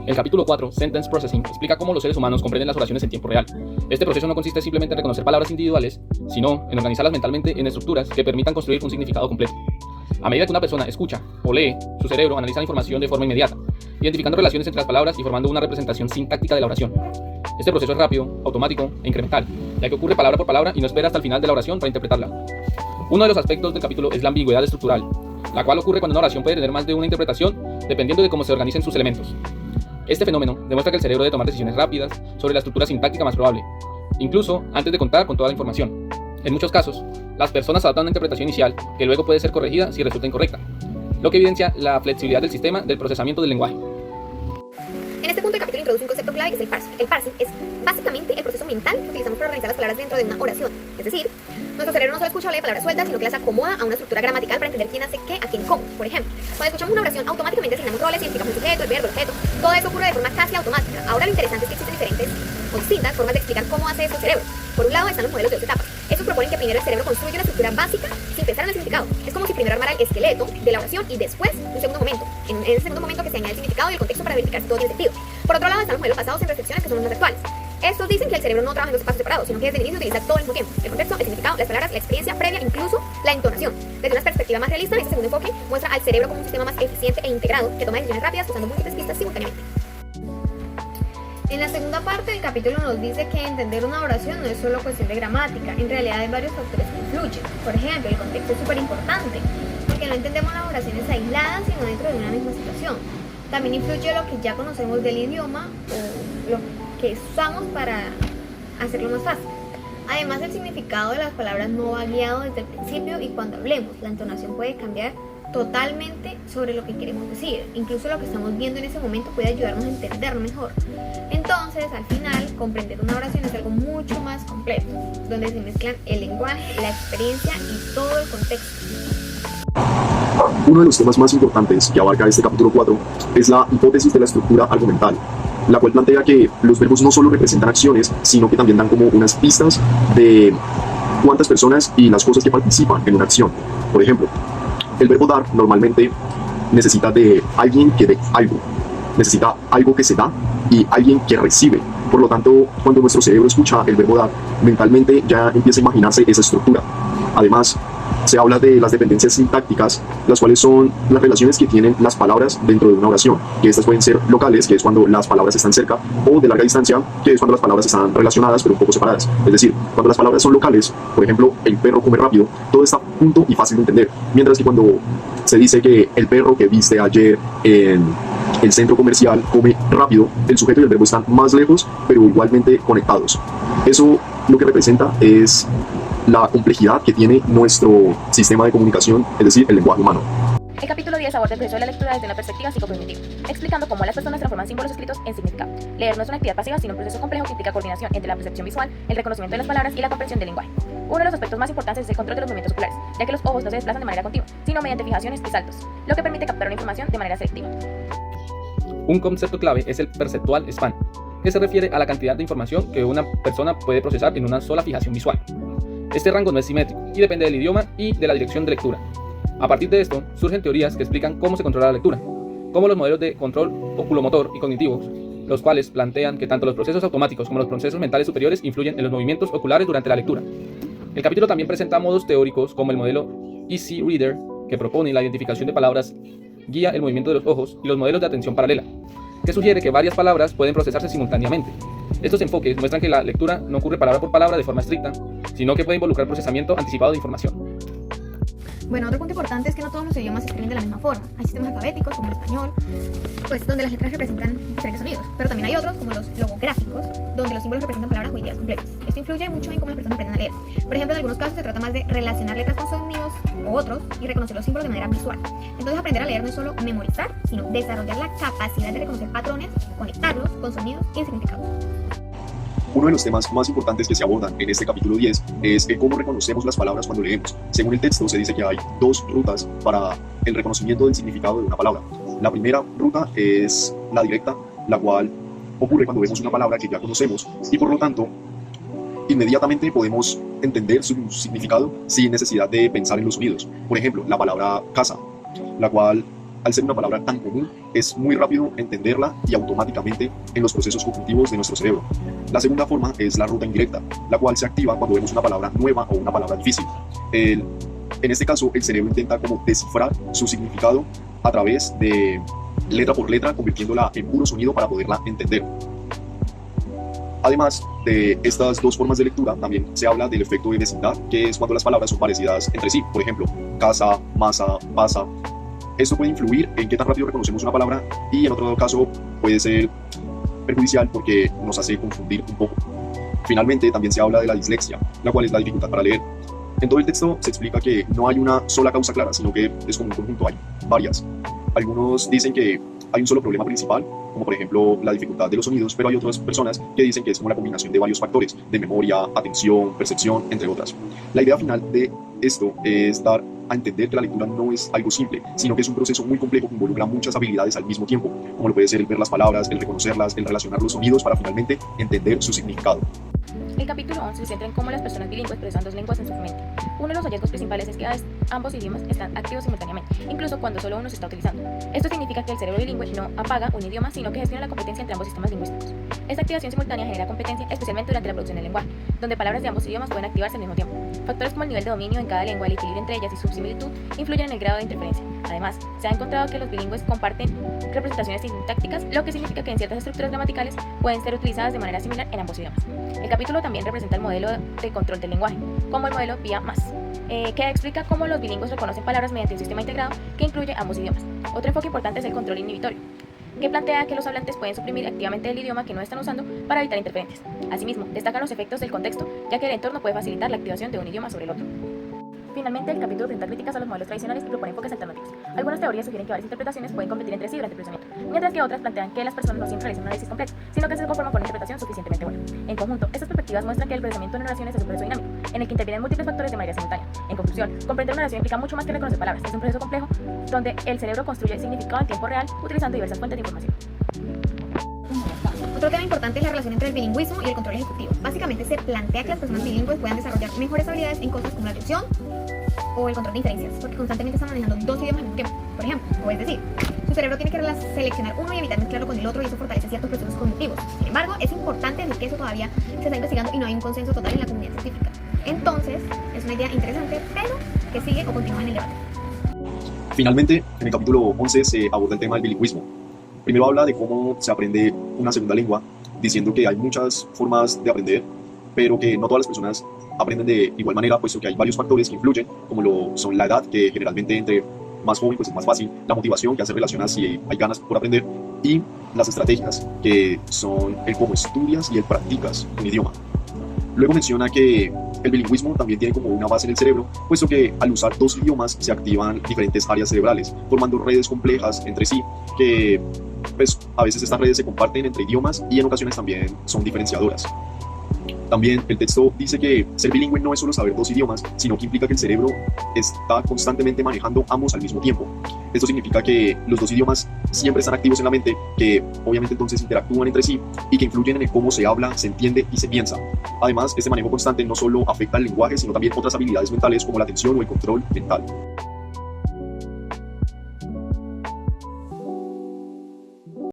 El capítulo 4, Sentence Processing, explica cómo los seres humanos comprenden las oraciones en tiempo real. Este proceso no consiste simplemente en reconocer palabras individuales, sino en organizarlas mentalmente en estructuras que permitan construir un significado completo. A medida que una persona escucha o lee, su cerebro analiza la información de forma inmediata, identificando relaciones entre las palabras y formando una representación sintáctica de la oración. Este proceso es rápido, automático e incremental, ya que ocurre palabra por palabra y no espera hasta el final de la oración para interpretarla. Uno de los aspectos del capítulo es la ambigüedad estructural, la cual ocurre cuando una oración puede tener más de una interpretación dependiendo de cómo se organicen sus elementos. Este fenómeno demuestra que el cerebro debe tomar decisiones rápidas sobre la estructura sintáctica más probable, incluso antes de contar con toda la información. En muchos casos, las personas adoptan una interpretación inicial que luego puede ser corregida si resulta incorrecta, lo que evidencia la flexibilidad del sistema del procesamiento del lenguaje. En este punto el capítulo introduce un concepto clave que es el parsing. El parsing es básicamente el proceso mental que utilizamos para organizar las palabras dentro de una oración. Es decir, nuestro cerebro no solo escucha o lee palabras sueltas, sino que las acomoda a una estructura gramatical para entender quién hace qué, a quién cómo. Por ejemplo, cuando escuchamos una oración, automáticamente asignamos roles, identificamos el sujeto, el verbo, el objeto. Todo eso ocurre de forma casi automática. Ahora lo interesante es que existen diferentes o distintas formas de explicar cómo hace eso el cerebro. Por un lado están los modelos de 2 etapas. Estos proponen que primero el cerebro construye una estructura básica sin pensar en el significado. Es como si primero armara el esqueleto de la oración y después un segundo momento. En ese segundo momento que se añade el significado y el contexto para verificar si todo tiene sentido. Por otro lado están los modelos basados en reflexiones que son los más actuales. Estos dicen que el cerebro no trabaja en 2 pasos separados, sino que desde el inicio utiliza todo al mismo tiempo. El contexto, el significado, las palabras, la experiencia previa, incluso la entonación. Desde una perspectiva más realista, este segundo enfoque muestra al cerebro como un sistema más eficiente e integrado que toma decisiones rápidas usando múltiples pistas simultáneamente. En la segunda parte del capítulo nos dice que entender una oración no es solo cuestión de gramática, en realidad hay varios factores que influyen. Por ejemplo, el contexto es súper importante, porque no entendemos las oraciones aisladas, sino dentro de una misma situación. También influye lo que ya conocemos del idioma o lo que usamos para hacerlo más fácil. Además, el significado de las palabras no va guiado desde el principio y cuando hablemos, la entonación puede cambiar totalmente sobre lo que queremos decir. Incluso lo que estamos viendo en ese momento puede ayudarnos a entenderlo mejor. Entonces, al final, comprender una oración es algo mucho más completo, donde se mezclan el lenguaje, la experiencia y todo el contexto. Uno de los temas más importantes que abarca este capítulo 4 es la hipótesis de la estructura argumental, la cual plantea que los verbos no solo representan acciones, sino que también dan como unas pistas de cuántas personas y las cosas que participan en una acción. Por ejemplo, el verbo dar normalmente necesita de alguien que dé algo, necesita algo que se da y alguien que recibe. Por lo tanto, cuando nuestro cerebro escucha el verbo dar, mentalmente ya empieza a imaginarse esa estructura. Además, se habla de las dependencias sintácticas, las cuales son las relaciones que tienen las palabras dentro de una oración, que estas pueden ser locales, que es cuando las palabras están cerca, o de larga distancia, que es cuando las palabras están relacionadas pero un poco separadas. Es decir, cuando las palabras son locales, por ejemplo, el perro come rápido, todo está junto y fácil de entender, mientras que cuando se dice que el perro que viste ayer en el centro comercial come rápido, el sujeto y el verbo están más lejos, pero igualmente conectados. Eso lo que representa es la complejidad que tiene nuestro sistema de comunicación, es decir, el lenguaje humano. El capítulo 10 aborda el proceso de la lectura desde una perspectiva psicocognitiva, explicando cómo las personas transforman símbolos escritos en significado. Leer no es una actividad pasiva, sino un proceso complejo que implica coordinación entre la percepción visual, el reconocimiento de las palabras y la comprensión del lenguaje. Uno de los aspectos más importantes es el control de los movimientos oculares, ya que los ojos no se desplazan de manera continua, sino mediante fijaciones y saltos, lo que permite captar una información de manera selectiva. Un concepto clave es el perceptual span, que se refiere a la cantidad de información que una persona puede procesar en una sola fijación visual. Este rango no es simétrico y depende del idioma y de la dirección de lectura. A partir de esto, surgen teorías que explican cómo se controla la lectura, como los modelos de control oculomotor y cognitivos, los cuales plantean que tanto los procesos automáticos como los procesos mentales superiores influyen en los movimientos oculares durante la lectura. El capítulo también presenta modos teóricos como el modelo Easy Reader, que propone la identificación de palabras, guía el movimiento de los ojos, y los modelos de atención paralela, que sugiere que varias palabras pueden procesarse simultáneamente. Estos enfoques muestran que la lectura no ocurre palabra por palabra de forma estricta, sino que puede involucrar procesamiento anticipado de información. Bueno, otro punto importante es que no todos los idiomas se escriben de la misma forma. Hay sistemas alfabéticos, como el español, pues donde las letras representan diferentes sonidos, pero también hay otros, como los logográficos, donde los símbolos representan palabras o ideas completas. Esto influye mucho en cómo las personas aprenden a leer. Por ejemplo, en algunos casos se trata más de relacionar letras con sonidos o otros y reconocer los símbolos de manera visual. Entonces, aprender a leer no es solo memorizar, sino desarrollar la capacidad de reconocer patrones, conectarlos con sonidos y significados. Uno de los temas más importantes que se abordan en este capítulo 10 es el cómo reconocemos las palabras cuando leemos. Según el texto, se dice que hay 2 rutas para el reconocimiento del significado de una palabra. La primera ruta es la directa, la cual ocurre cuando vemos una palabra que ya conocemos y por lo tanto inmediatamente podemos entender su significado sin necesidad de pensar en los sonidos. Por ejemplo, la palabra casa, la cual al ser una palabra tan común, es muy rápido entenderla y automáticamente en los procesos cognitivos de nuestro cerebro. La segunda forma es la ruta indirecta, la cual se activa cuando vemos una palabra nueva o una palabra difícil. En este caso, el cerebro intenta como descifrar su significado a través de letra por letra, convirtiéndola en puro sonido para poderla entender. Además de estas dos formas de lectura, también se habla del efecto de vecindad, que es cuando las palabras son parecidas entre sí. Por ejemplo, casa, masa, pasa. Esto puede influir en qué tan rápido reconocemos una palabra y en otro caso puede ser perjudicial porque nos hace confundir un poco. Finalmente, también se habla de la dislexia, la cual es la dificultad para leer. En todo el texto se explica que no hay una sola causa clara, sino que es como un conjunto, hay varias. Algunos dicen que hay un solo problema principal, como por ejemplo la dificultad de los sonidos, pero hay otras personas que dicen que es como la combinación de varios factores, de memoria, atención, percepción, entre otras. La idea final de esto es dar a entender que la lectura no es algo simple, sino que es un proceso muy complejo que involucra muchas habilidades al mismo tiempo, como lo puede ser el ver las palabras, el reconocerlas, el relacionar los sonidos para finalmente entender su significado. El capítulo 11 se centra en cómo las personas bilingües procesan dos lenguas en su mente. Uno de los hallazgos principales es que ambos idiomas están activos simultáneamente, incluso cuando solo uno se está utilizando. Esto significa que el cerebro bilingüe no apaga un idioma, sino que gestiona la competencia entre ambos sistemas lingüísticos. Esta activación simultánea genera competencia, especialmente durante la producción del lenguaje, donde palabras de ambos idiomas pueden activarse al mismo tiempo. Factores como el nivel de dominio en cada lengua, el equilibrio entre ellas y su similitud influyen en el grado de interferencia. Además, se ha encontrado que los bilingües comparten representaciones sintácticas, lo que significa que en ciertas estructuras gramaticales pueden ser utilizadas de manera similar en ambos idiomas. El capítulo también representa el modelo de control del lenguaje, como el modelo VIA+, que explica cómo los bilingües reconocen palabras mediante un sistema integrado que incluye ambos idiomas. Otro enfoque importante es el control inhibitorio, que plantea que los hablantes pueden suprimir activamente el idioma que no están usando para evitar interferencias. Asimismo, destacan los efectos del contexto, ya que el entorno puede facilitar la activación de un idioma sobre el otro. Finalmente, el capítulo presenta críticas a los modelos tradicionales y propone enfoques alternativos. Algunas teorías sugieren que varias interpretaciones pueden competir entre sí durante el procesamiento, mientras que otras plantean que las personas no siempre realizan un análisis completo, sino que se conforman con una interpretación suficientemente buena. En conjunto, estas perspectivas muestran que el procesamiento de oraciones es un proceso dinámico, en el que intervienen múltiples factores de manera simultánea. En conclusión, comprender una oración implica mucho más que reconocer palabras. Es un proceso complejo donde el cerebro construye significado en tiempo real utilizando diversas fuentes de información. Otro tema importante es la relación entre el bilingüismo y el control ejecutivo. Básicamente se plantea que las personas bilingües puedan desarrollar mejores habilidades en cosas como la atención o el control de diferencias, porque constantemente están manejando dos idiomas al mismo tiempo. Por ejemplo, o es decir, su cerebro tiene que seleccionar uno y evitar mezclarlo con el otro, y eso fortalece ciertos procesos cognitivos. Sin embargo, es importante decir que eso todavía se está investigando y no hay un consenso total en la comunidad científica. Entonces, es una idea interesante, pero que sigue o continúa en el debate. Finalmente, en el capítulo 11 se aborda el tema del bilingüismo. Primero habla de cómo se aprende una segunda lengua, diciendo que hay muchas formas de aprender, pero que no todas las personas aprenden de igual manera, puesto que hay varios factores que influyen, como lo son la edad, que generalmente entre más joven pues es más fácil, la motivación, que hace relacionar si hay ganas por aprender, y las estrategias, que son el cómo estudias y el practicas un idioma. Luego menciona que el bilingüismo también tiene como una base en el cerebro, puesto que al usar dos idiomas se activan diferentes áreas cerebrales, formando redes complejas entre sí, que pues a veces estas redes se comparten entre idiomas y en ocasiones también son diferenciadoras. También el texto dice que ser bilingüe no es solo saber dos idiomas, sino que implica que el cerebro está constantemente manejando ambos al mismo tiempo. Esto significa que los dos idiomas siempre están activos en la mente, que obviamente entonces interactúan entre sí y que influyen en cómo se habla, se entiende y se piensa. Además, este manejo constante no solo afecta al lenguaje, sino también otras habilidades mentales como la atención o el control mental.